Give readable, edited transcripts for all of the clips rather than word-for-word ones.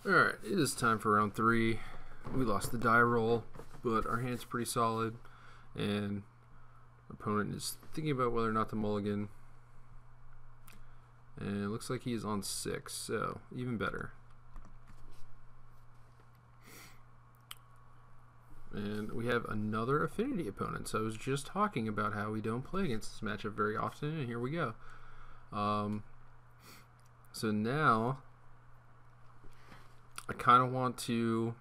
Alright, it is time for round 3. We lost the die roll, but our hand's pretty solid, and our opponent is thinking about whether or not to mulligan. And it looks like he is on 6, so even better. And we have another affinity opponent. So I was just talking about how we don't play against this matchup very often, and here we go. So now I kind of want to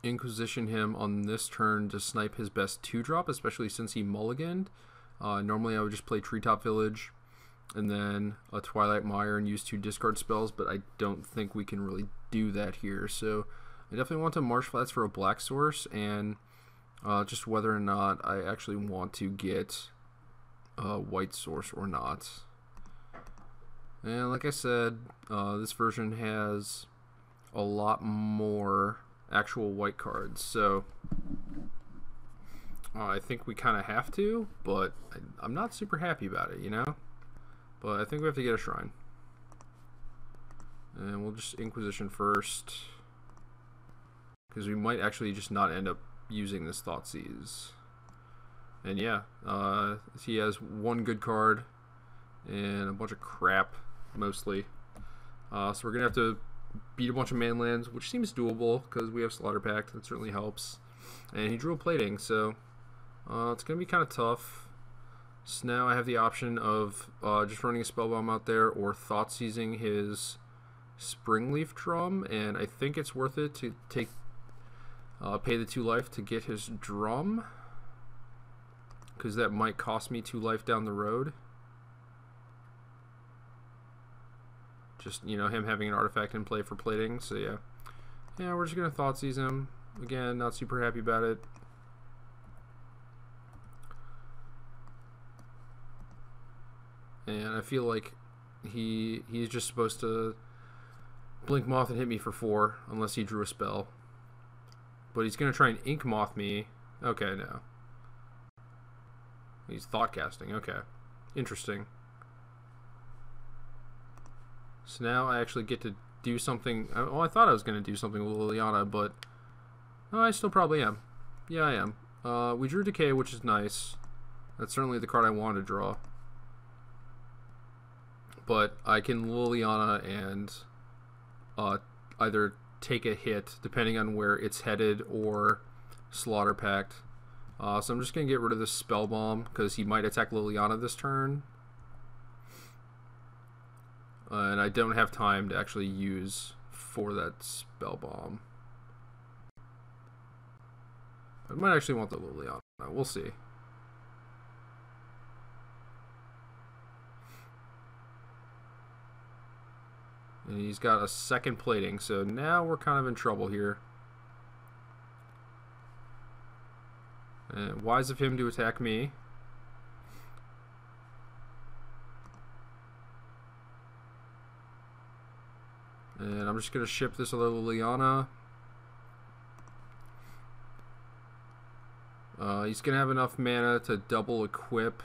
Inquisition him on this turn to snipe his best 2-drop, especially since he mulliganed. Normally I would just play Treetop Village and then a Twilight Mire and use 2 discard spells, but I don't think we can really do that here. So I definitely want to Marsh Flats for a black source, and just whether or not I actually want to get a white source or not. And like I said, this version has a lot more actual white cards, so I think we kind of have to, but I'm not super happy about it, you know? But I think we have to get a shrine. And we'll just Inquisition first, because we might actually just not end up using this Thoughtseize. And yeah, he has 1 good card and a bunch of crap, mostly. So we're going to have to beat a bunch of manlands, which seems doable because we have Slaughter Pact. That certainly helps. And he drew a Plating, so it's going to be kind of tough. So now I have the option of just running a Spellbomb out there or Thoughtseizing his Springleaf Drum, and I think it's worth it to take pay the 2 life to get his drum, because that might cost me 2 life down the road. Just, you know, him having an artifact in play for plating. So yeah, we're just gonna Thoughtseize him again. Not super happy about it. And I feel like he's just supposed to Blink Moth and hit me for 4 unless he drew a spell. But he's gonna try and Ink Moth me. Okay, no. He's Thought Casting. Okay, interesting. So now I actually get to do something. Well, I thought I was going to do something with Liliana, but I still probably am. Yeah, I am. We drew Decay, which is nice. That's certainly the card I wanted to draw. But I can Liliana and either take a hit, depending on where it's headed, or Slaughter Pact. So I'm just going to get rid of this Spell Bomb, because he might attack Liliana this turn. And I don't have time to actually use for that Spell Bomb. I might actually want the Liliana. We'll see. And he's got a 2nd Plating, so now we're kind of in trouble here. And wise of him to attack me. And I'm just going to ship this other Liliana. He's going to have enough mana to double equip.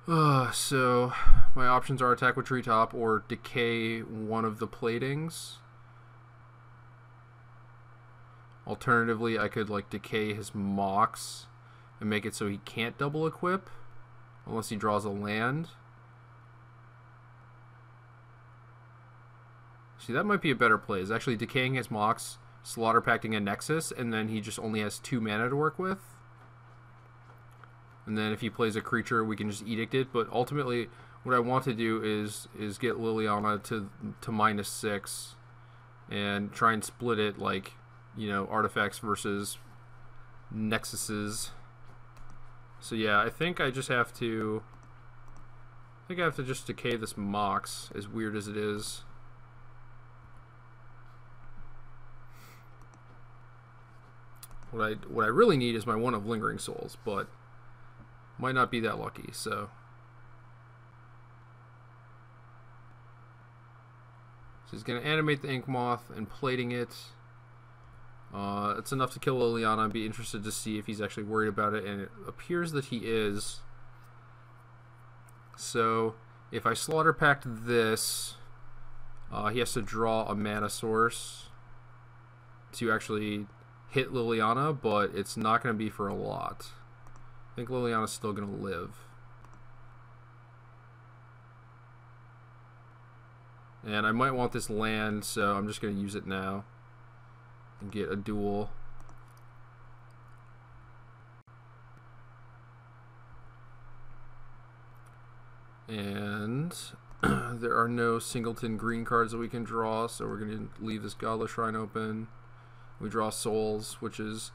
So my options are attack with Treetop or decay one of the Platings. Alternatively, I could like decay his Mox and make it so he can't double equip unless he draws a land. See, that might be a better play, is actually decaying his Mox, Slaughter Pacting a Nexus, and then he just only has 2 mana to work with. And then if he plays a creature, we can just Edict it. But ultimately, what I want to do is get Liliana to -6 and try and split it, like, you know, artifacts versus Nexuses. So yeah, I think I just have to... I have to just decay this Mox, as weird as it is. What I really need is my 1 of Lingering Souls, but might not be that lucky, so he's going to animate the Ink Moth and plating it. It's enough to kill Liliana. I'd be interested to see if he's actually worried about it, and it appears that he is. So if I Slaughter Pact this, He has to draw a mana source to actually hit Liliana, but it's not going to be for a lot. I think Liliana's still going to live. And I might want this land, so I'm just going to use it now and get a duel. And there are no singleton green cards that we can draw, so we're going to leave this Godless Shrine open. We draw souls, which is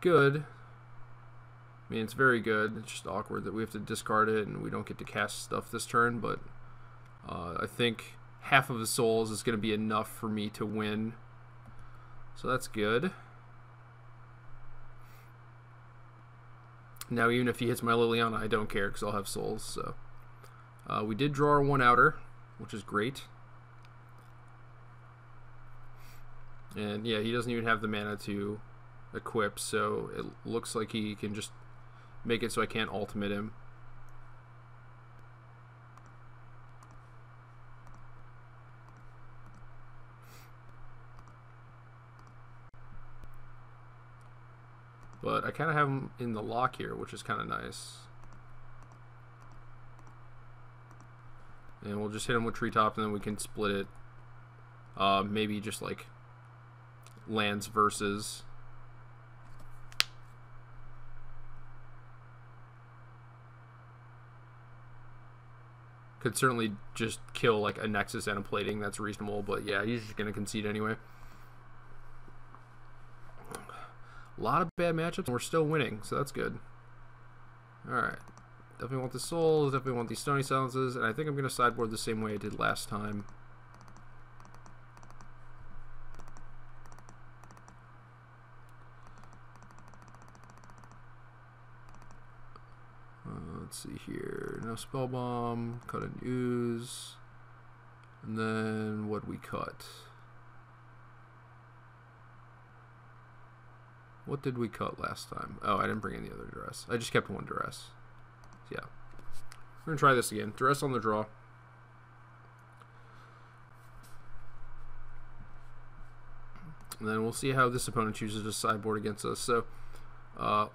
good. I mean, it's very good. It's just awkward that we have to discard it and we don't get to cast stuff this turn, but I think half of the souls is going to be enough for me to win. So that's good. Now, even if he hits my Liliana, I don't care because I'll have souls. So we did draw our one outer, which is great. And yeah, he doesn't even have the mana to equip, so it looks like he can just make it so I can't ultimate him. But I kind of have him in the lock here, which is kind of nice. And we'll just hit him with Treetop, and then we can split it. Maybe just like lands versus. Could certainly just kill like a Nexus and a Plating. That's reasonable, but yeah, he's just going to concede anyway. A lot of bad matchups, and we're still winning, so that's good. Alright. Definitely want the souls, definitely want these Stony Silences, and I think I'm going to sideboard the same way I did last time. Let's see here. No Spell Bomb, cut an Ooze, and then what we cut? What did we cut last time? Oh, I didn't bring in the other Duress. I just kept one Duress. So yeah. We're going to try this again. Duress on the draw. And then we'll see how this opponent chooses to sideboard against us. So,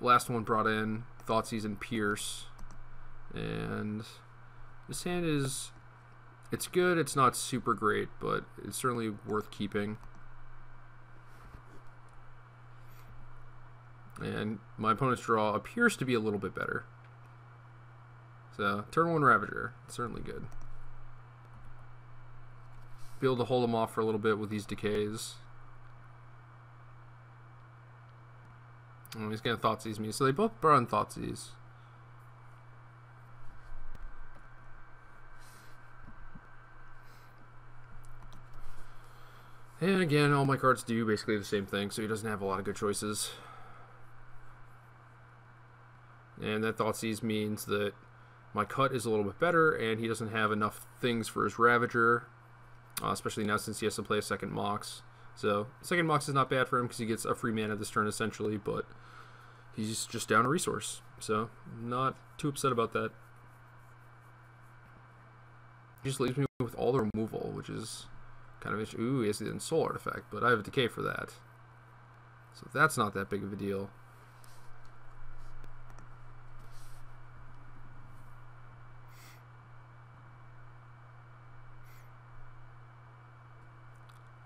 last one brought in Thoughtseize and Pierce. And this hand is, it's good, it's not super great, but it's certainly worth keeping. And my opponent's draw appears to be a little bit better. So, turn 1 Ravager, certainly good. Be able to hold him off for a little bit with these decays. Oh, he's going to Thoughtseize me, so they both brought in Thoughtseize. And again, all my cards do basically the same thing, so he doesn't have a lot of good choices. And that Thoughtseize means that my cut is a little bit better, and he doesn't have enough things for his Ravager, especially now since he has to play a second Mox. So, second Mox is not bad for him because he gets a free mana this turn essentially, but he's just down a resource. So, not too upset about that. He just leaves me with all the removal, which is kind of, ooh, he has the Soul Artifact, but I have a Decay for that. So that's not that big of a deal.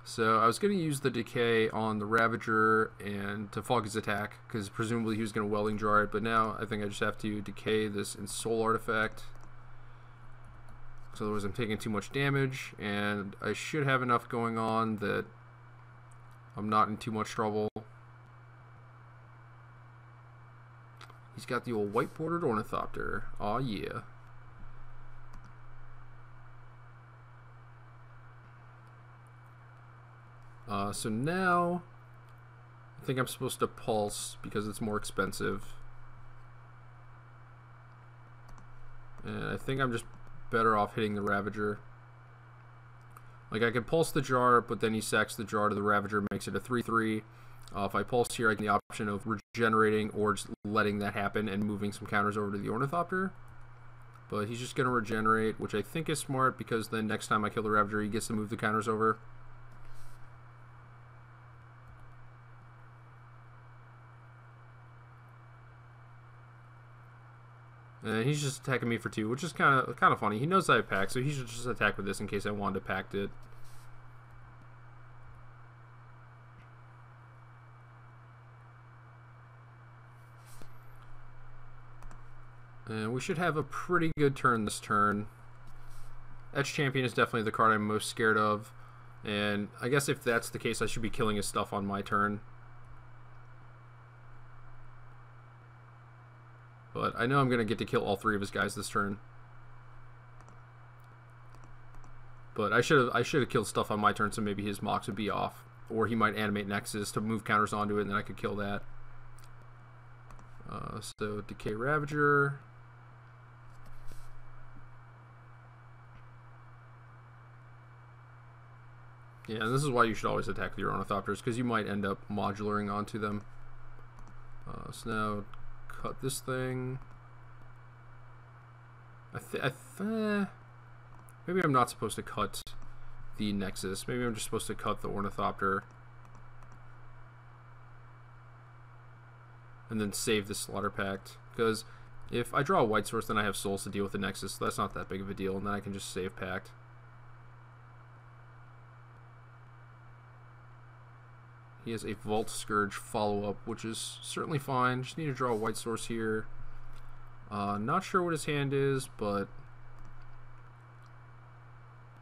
So I was going to use the Decay on the Ravager and to fog his attack, because presumably he was going to Welding Jar it, but now I think I just have to Decay this Soul Artifact. So otherwise I'm taking too much damage, and I should have enough going on that I'm not in too much trouble. He's got the old white bordered Ornithopter. Aw, yeah. So now I think I'm supposed to Pulse because it's more expensive. And I think I'm just better off hitting the Ravager. Like, I could Pulse the Jar, but then he sacks the Jar to the Ravager, makes it a 3/3. If I Pulse here, I get the option of regenerating or just letting that happen and moving some counters over to the Ornithopter. But he's just going to regenerate, which I think is smart because then next time I kill the Ravager, he gets to move the counters over. And he's just attacking me for 2, which is kind of funny. He knows I have packed, so he should just attack with this in case I wanted to pact it. And we should have a pretty good turn this turn. Etch Champion is definitely the card I'm most scared of. And I guess if that's the case, I should be killing his stuff on my turn. But I know I'm going to get to kill all 3 of his guys this turn. But I should have killed stuff on my turn, so maybe his Mox would be off. Or he might animate Nexus to move counters onto it, and then I could kill that. So Decay Ravager. Yeah, and this is why you should always attack with your Ornithopters, because you might end up modularing onto them. So now, cut this thing. Maybe I'm not supposed to cut the Nexus. Maybe I'm just supposed to cut the Ornithopter. And then save the Slaughter Pact. Because if I draw a white source, then I have souls to deal with the Nexus, so that's not that big of a deal, and then I can just save Pact. He has a Vault Scourge follow-up, which is certainly fine. Just need to draw a white source here. Not sure what his hand is, but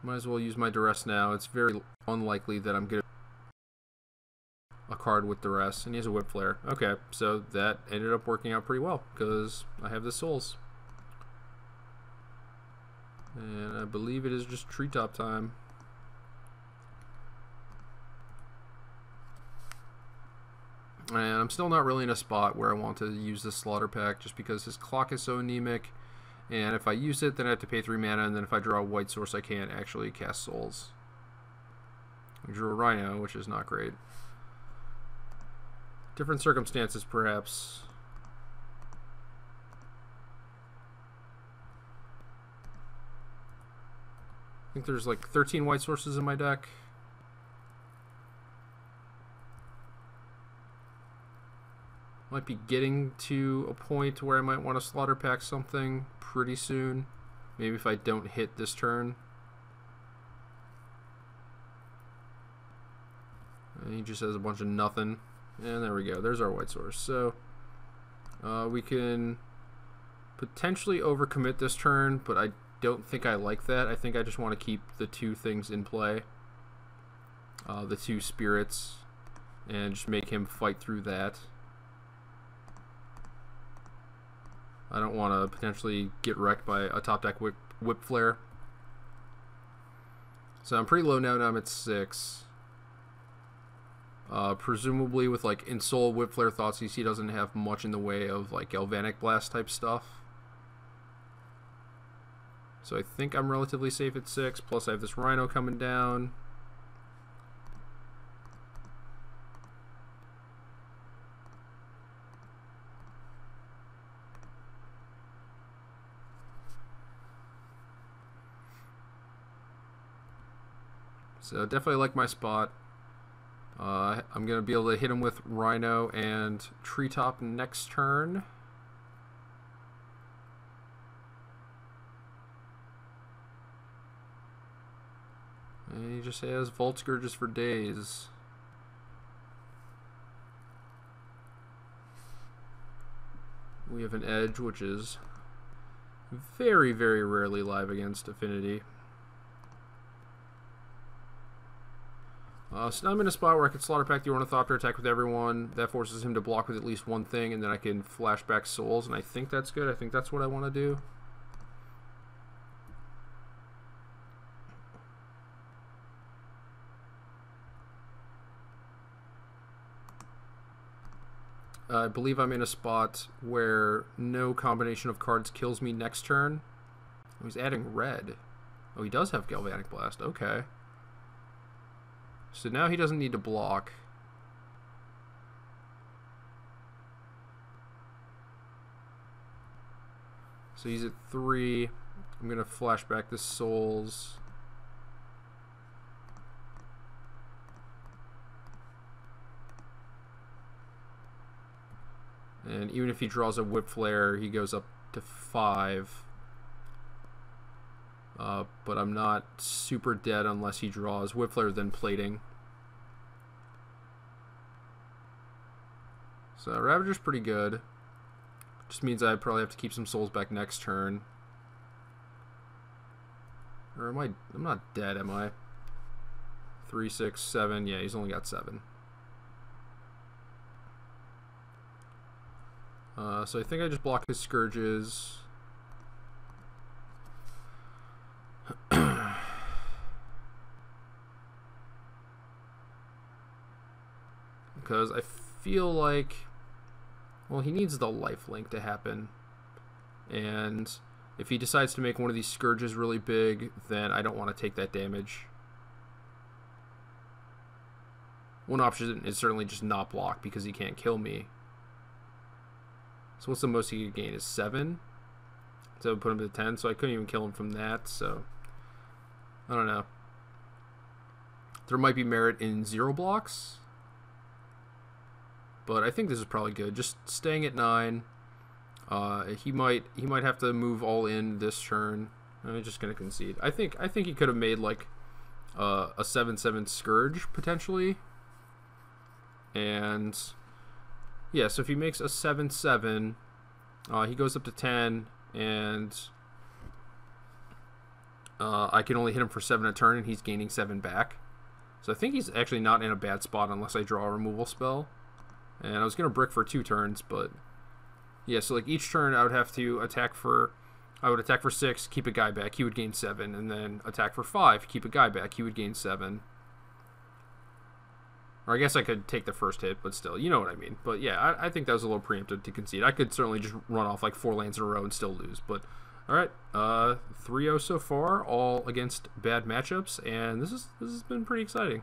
might as well use my Duress now. It's very unlikely that I'm going to a card with Duress, and he has a Whip Flare. Okay, so that ended up working out pretty well, because I have the souls. And I believe it is just Treetop time. And I'm still not really in a spot where I want to use this Slaughter Pact just because his clock is so anemic. And if I use it, then I have to pay 3 mana, and then if I draw a white source, I can't actually cast souls. I drew a Rhino, which is not great. Different circumstances, perhaps. I think there's like 13 white sources in my deck. Might be getting to a point where I might want to Slaughter Pact something pretty soon. Maybe if I don't hit this turn. And he just has a bunch of nothing. And there we go. There's our white source. So we can potentially overcommit this turn, but I don't think I like that. I think I just want to keep the 2 things in play. The 2 spirits. And just make him fight through that. I don't want to potentially get wrecked by a top deck whip Flare. So I'm pretty low now, I'm at 6. Presumably with like Ensoul, Whip Flare, Thoughtseize, he doesn't have much in the way of like Galvanic Blast type stuff. So I think I'm relatively safe at 6, plus I have this Rhino coming down. So definitely like my spot. I'm going to be able to hit him with Rhino and Treetop next turn. And he just has Vault Scourges for days. We have an Edge, which is very, very rarely live against Affinity. So now I'm in a spot where I can Slaughter Pact the Ornithopter, attack with everyone. That forces him to block with at least one thing, and then I can flashback souls, and I think that's good. I think that's what I want to do. I believe I'm in a spot where no combination of cards kills me next turn. Oh, he's adding red. Oh, he does have Galvanic Blast. Okay. So now he doesn't need to block. So he's at 3. I'm going to flash back the souls. And even if he draws a whip flare, he goes up to 5. But I'm not super dead unless he draws whip flare, then plating. So Ravager's pretty good. Just means I probably have to keep some souls back next turn. Or am I? I'm not dead, am I? 3, 6, 7. Yeah, he's only got 7. So I think I just block his Scourges. Because I feel like, well, he needs the lifelink to happen. And if he decides to make one of these Scourges really big, then I don't want to take that damage. One option is certainly just not block because he can't kill me. So what's the most he could gain is 7. So put him to 10, so I couldn't even kill him from that, so I don't know. There might be merit in 0 blocks, but I think this is probably good. Just staying at 9. He might have to move all in this turn. I'm just gonna concede. I think he could have made like a 7/7 Scourge potentially, and yeah. So if he makes a 7/7, he goes up to 10, and I can only hit him for 7 a turn, and he's gaining 7 back. So I think he's actually not in a bad spot unless I draw a removal spell. And I was gonna brick for 2 turns, but yeah. So like each turn I would have to attack for. I would attack for 6, keep a guy back, he would gain 7, and then attack for 5, keep a guy back, he would gain 7. Or I guess I could take the first hit, but still, you know what I mean. But yeah, I think that was a little preemptive to concede. I could certainly just run off like 4 lands in a row and still lose. But alright, 3-0 so far, all against bad matchups, and this has been pretty exciting.